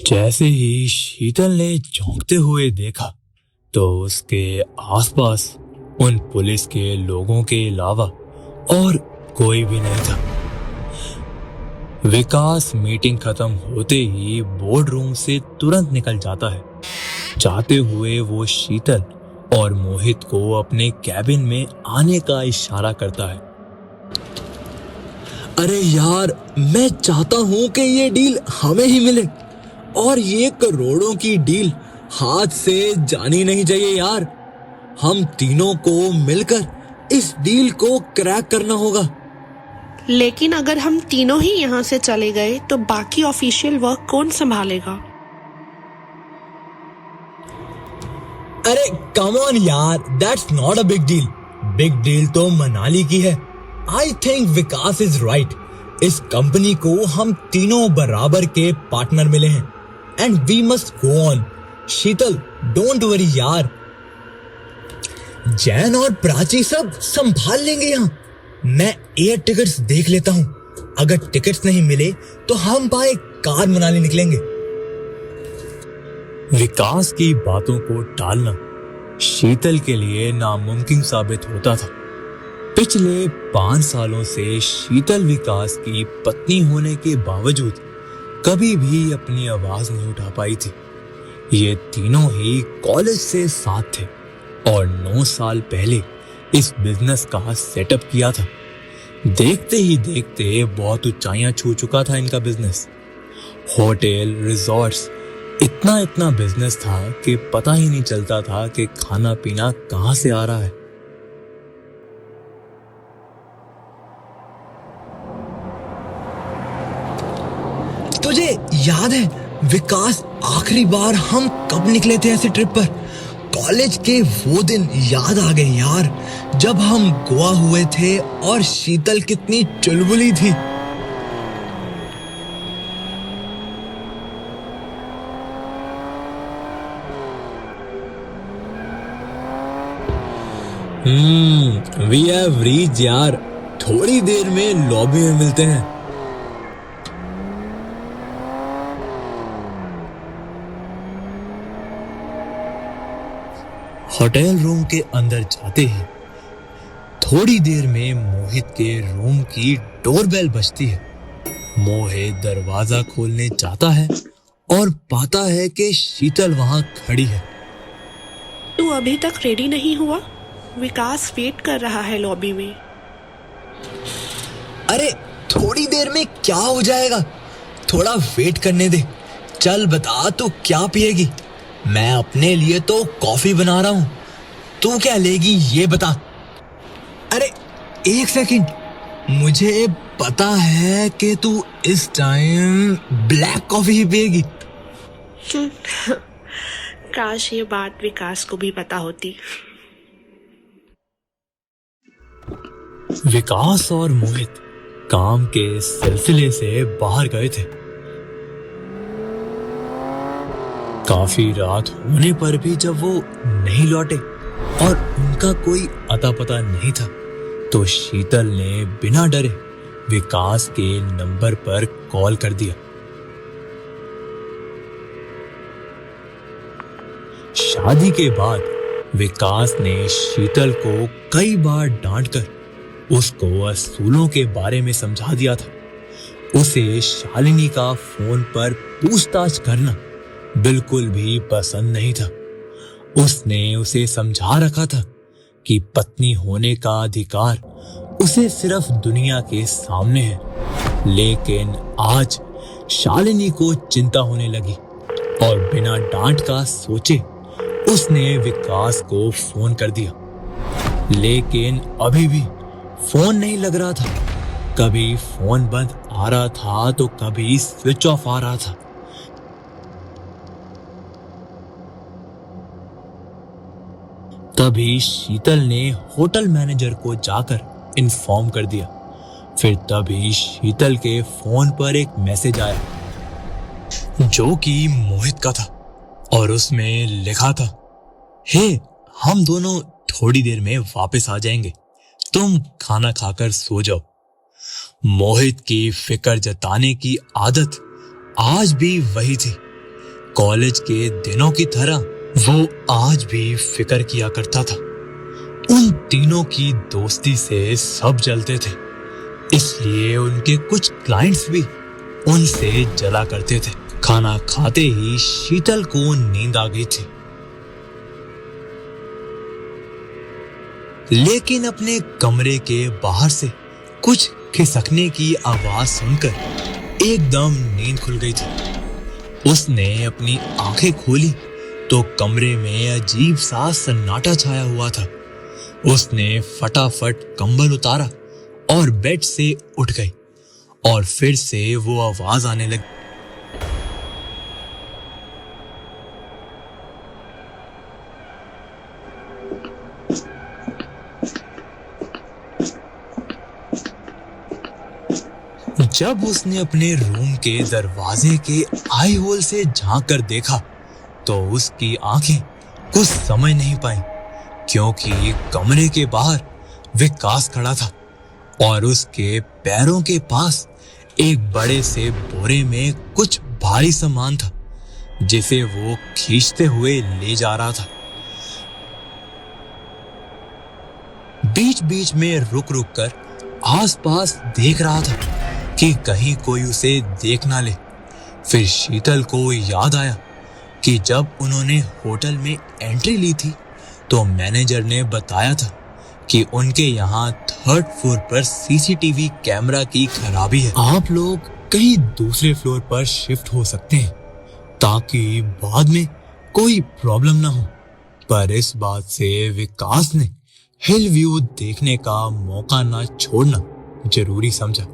जैसे ही शीतल ने चौंकते हुए देखा तो उसके आसपास उन पुलिस के लोगों के अलावा और कोई भी नहीं था। विकास मीटिंग खत्म होते ही बोर्ड रूम से तुरंत निकल जाता है। जाते हुए वो शीतल और मोहित को अपने कैबिन में आने का इशारा करता है। अरे यार, मैं चाहता हूं कि ये डील हमें ही मिले और ये करोड़ों की डील हाथ से जानी नहीं चाहिए यार। हम तीनों को मिलकर इस डील को क्रैक करना होगा। लेकिन अगर हम तीनों ही यहाँ से चले गए तो बाकी ऑफिशियल वर्क कौन संभालेगा? अरे कम ऑन यार, that's not a big deal. Big deal तो मनाली की है। I think Vikas is right. इस कंपनी को हम तीनों बराबर के पार्टनर मिले हैं and we must go on. Sheetal, don't worry यार, जैन और प्राची सब संभाल लेंगे यहाँ। मैं एयर टिकट्स देख लेता हूँ। अगर टिकट्स नहीं मिले तो हम बाय कार मनाली निकलेंगे। विकास की बातों को टालना शीतल के लिए नामुमकिन साबित होता था। पिछले 5 सालों से शीतल विकास की पत्नी होने के बावजूद कभी भी अपनी आवाज नहीं उठा पाई थी। ये तीनों ही कॉलेज से साथ थे और 9 साल पहले इस बिजनेस का सेटअप किया था। देखते ही देखते बहुत ऊंचाइयां छू चुका था इनका बिजनेस। होटल, रिजॉर्ट्स, इतना बिजनेस था कि पता ही नहीं चलता था कि खाना पीना कहां से आ रहा है। तुझे याद है विकास, आखिरी बार हम कब निकले थे ऐसी ट्रिप पर? कॉलेज के वो दिन याद आ गए यार, जब हम गोवा हुए थे और शीतल कितनी चुलबुली थी। वी हैव रीच्ड यार। थोड़ी देर में लॉबी में मिलते हैं। होटल रूम के अंदर जाते ही थोड़ी देर में मोहित के रूम की डोरबेल बजती है। मोहित दरवाजा खोलने जाता है और पाता है कि शीतल वहां खड़ी है। तू अभी तक रेडी नहीं हुआ? विकास वेट कर रहा है लॉबी में। अरे थोड़ी देर में क्या हो जाएगा, थोड़ा वेट करने दे। चल बता, तू क्या पिएगी? मैं अपने लिए तो कॉफी बना रहा हूं, तू क्या लेगी ये बता। अरे एक सेकंड, मुझे पता है कि तू इस टाइम ब्लैक कॉफी ही पिएगी। काश ये बात विकास को भी पता होती। विकास और मोहित काम के सिलसिले से बाहर गए थे। काफी रात होने पर भी जब वो नहीं लौटे और उनका कोई अता पता नहीं था तो शीतल ने बिना डरे विकास के नंबर पर कॉल कर दिया। शादी के बाद विकास ने शीतल को कई बार डांटकर उसको असूलों के बारे में समझा दिया था। उसे शालिनी का फोन पर पूछताछ करना बिल्कुल भी पसंद नहीं था। उसने उसे समझा रखा था कि पत्नी होने का अधिकार उसे सिर्फ दुनिया के सामने है। लेकिन आज शालिनी को चिंता होने लगी और बिना डांट का सोचे उसने विकास को फोन कर दिया। लेकिन अभी भी फोन नहीं लग रहा था। कभी फोन बंद आ रहा था तो कभी स्विच ऑफ आ रहा था। तभी शीतल ने होटल मैनेजर को जाकर इन्फॉर्म कर दिया। फिर तभी शीतल के फोन पर एक मैसेज आया जो कि मोहित का था और उसमें लिखा था, हे, हम दोनों थोड़ी देर में वापस आ जाएंगे, तुम खाना खाकर सो जाओ। मोहित की फिक्र जताने की आदत आज भी वही थी, कॉलेज के दिनों की तरह वो आज भी फिक्र किया करता था। उन तीनों की दोस्ती से सब जलते थे, इसलिए उनके कुछ क्लाइंट्स भी उनसे जला करते थे। खाना खाते ही शीतल को नींद आ गई थी, लेकिन अपने कमरे के बाहर से कुछ खिसकने की आवाज सुनकर एकदम नींद खुल गई थी। उसने अपनी आंखें खोली तो कमरे में अजीब सा सन्नाटा छाया हुआ था। उसने फटाफट कंबल उतारा और बेड से उठ गई और फिर से वो आवाज आने लगी। जब उसने अपने रूम के दरवाजे के आई होल से झांक कर देखा तो उसकी आंखें कुछ समझ नहीं पाई, क्योंकि कमरे के बाहर विकास खड़ा था और उसके पैरों के पास एक बड़े से बोरे में कुछ भारी सामान था, जिसे वो खींचते हुए ले जा रहा था। बीच बीच में रुक रुक कर आसपास देख रहा था कि कहीं कोई उसे देख ना ले। फिर शीतल को याद आया कि जब उन्होंने होटल में एंट्री ली थी तो मैनेजर ने बताया था कि उनके यहाँ 3rd फ्लोर पर सीसीटीवी कैमरा की खराबी है। आप लोग कहीं दूसरे फ्लोर पर शिफ्ट हो सकते हैं ताकि बाद में कोई प्रॉब्लम ना हो। पर इस बात से विकास ने हिल व्यू देखने का मौका ना छोड़ना जरूरी समझा।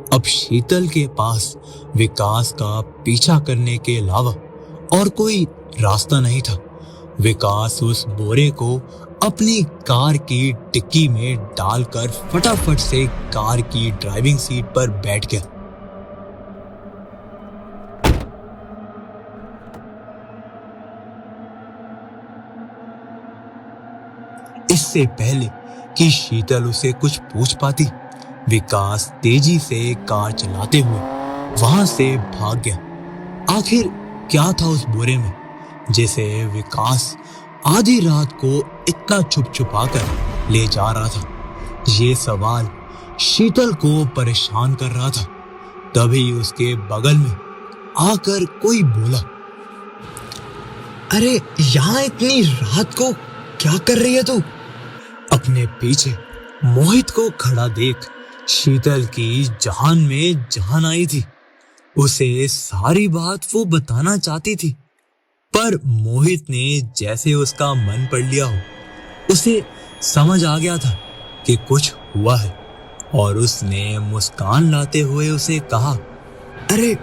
अब शीतल के पास विकास का पीछा करने के अलावा और कोई रास्ता नहीं था। विकास उस बोरे को अपनी कार की डिक्की में डालकर फटाफट से कार की ड्राइविंग सीट पर बैठ गया। इससे पहले कि शीतल उसे कुछ पूछ पाती, विकास तेजी से कार चलाते हुए वहां से भाग गया। आखिर क्या था उस बोरे में जिसे विकास आधी रात को इतना छुप छुपा कर ले जा रहा था? ये सवाल शीतल को परेशान कर रहा था। तभी उसके बगल में आकर कोई बोला, अरे यहाँ इतनी रात को क्या कर रही है तू? अपने पीछे मोहित को खड़ा देख शीतल की जान में जान आई थी। उसे सारी बात वो बताना चाहती थी, पर मोहित ने जैसे उसका मन पढ़ लिया हो। उसे समझ आ गया था कि कुछ हुआ है और उसने मुस्कान लाते हुए उसे कहा, अरे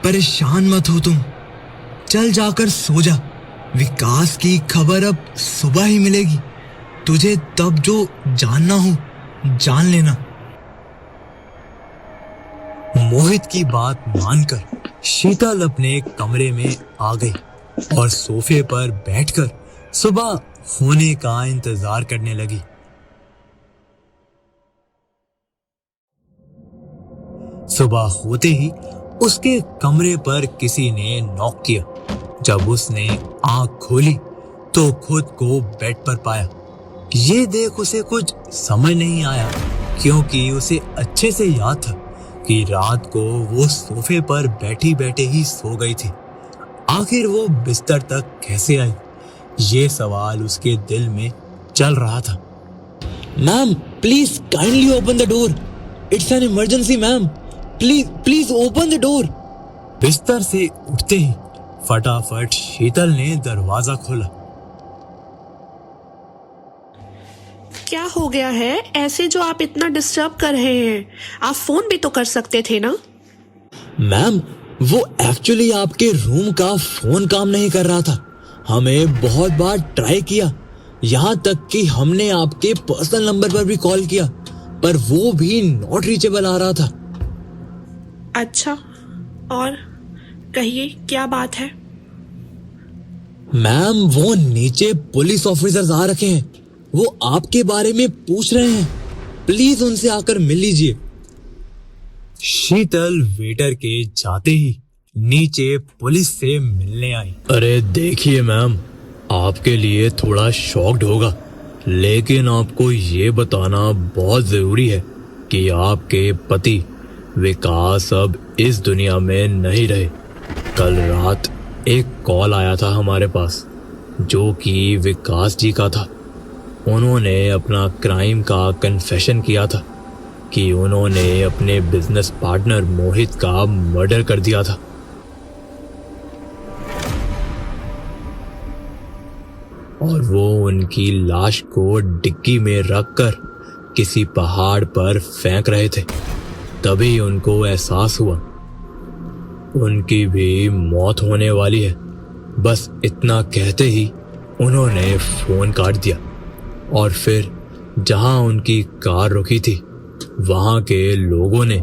परेशान मत हो तुम, चल जाकर सो जा। विकास की खबर अब सुबह ही मिलेगी। तुझे तब जो जानना हो जान लेना। मोहित की बात मानकर शीतल अपने कमरे में आ गई और सोफे पर बैठकर सुबह होने का इंतजार करने लगी। सुबह होते ही उसके कमरे पर किसी ने नॉक किया। जब उसने आंख खोली तो खुद को बेड पर पाया। ये देख उसे कुछ समझ नहीं आया, क्योंकि उसे अच्छे से याद था कि रात को वो सोफे पर बैठी बैठे ही सो गई थी। आखिर वो बिस्तर तक कैसे आई, ये सवाल उसके दिल में चल रहा था। Ma'am please kindly open the door, it's an emergency ma'am, please open the door. बिस्तर से उठते ही फटाफट शीतल ने दरवाजा खोला। क्या हो गया है ऐसे जो आप इतना डिस्टर्ब कर रहे हैं? आप फोन भी तो कर सकते थे ना। मैम वो एक्चुअली आपके रूम का फोन काम नहीं कर रहा था। हमें बहुत बार ट्राई किया, यहाँ तक कि हमने आपके पर्सनल नंबर पर भी कॉल किया, पर वो भी नॉट रीचेबल आ रहा था। अच्छा, और कहिए क्या बात है? मैम वो नीचे पुलिस ऑफिसर्स आ रखे हैं, वो आपके बारे में पूछ रहे हैं। प्लीज उनसे आकर मिल लीजिए। शीतल वेटर के जाते ही नीचे पुलिस से मिलने आई। अरे देखिए मैम, आपके लिए थोड़ा शॉक्ड होगा, लेकिन आपको ये बताना बहुत ज़रूरी है कि आपके पति विकास अब इस दुनिया में नहीं रहे। कल रात एक कॉल आया था हमारे पास, जो कि विकास जी का था। उन्होंने अपना क्राइम का कन्फेशन किया था कि उन्होंने अपने बिजनेस पार्टनर मोहित का मर्डर कर दिया था। और वो उनकी लाश को डिग्गी में रखकर किसी पहाड़ पर फेंक रहे थे। तभी उनको एहसास हुआ उनकी भी मौत होने वाली है। बस इतना कहते ही उन्होंने फोन काट दिया और फिर जहां उनकी कार रुकी थी वहां के लोगों ने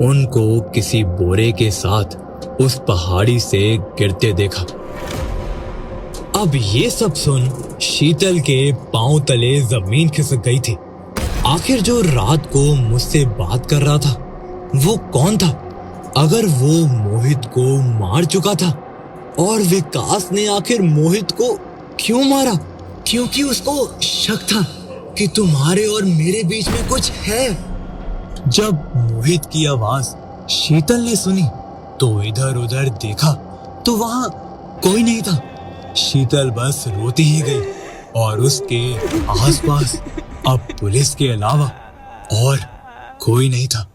उनको किसी बोरे के साथ उस पहाड़ी से गिरते देखा। अब ये सब सुन शीतल के पांव तले जमीन खिसक गई थी। आखिर जो रात को मुझसे बात कर रहा था वो कौन था? अगर वो मोहित को मार चुका था, और विकास ने आखिर मोहित को क्यों मारा? क्योंकि उसको शक था कि तुम्हारे और मेरे बीच में कुछ है। जब मोहित की आवाज शीतल ने सुनी तो इधर उधर देखा तो वहां कोई नहीं था। शीतल बस रोती ही गई और उसके आसपास अब पुलिस के अलावा और कोई नहीं था।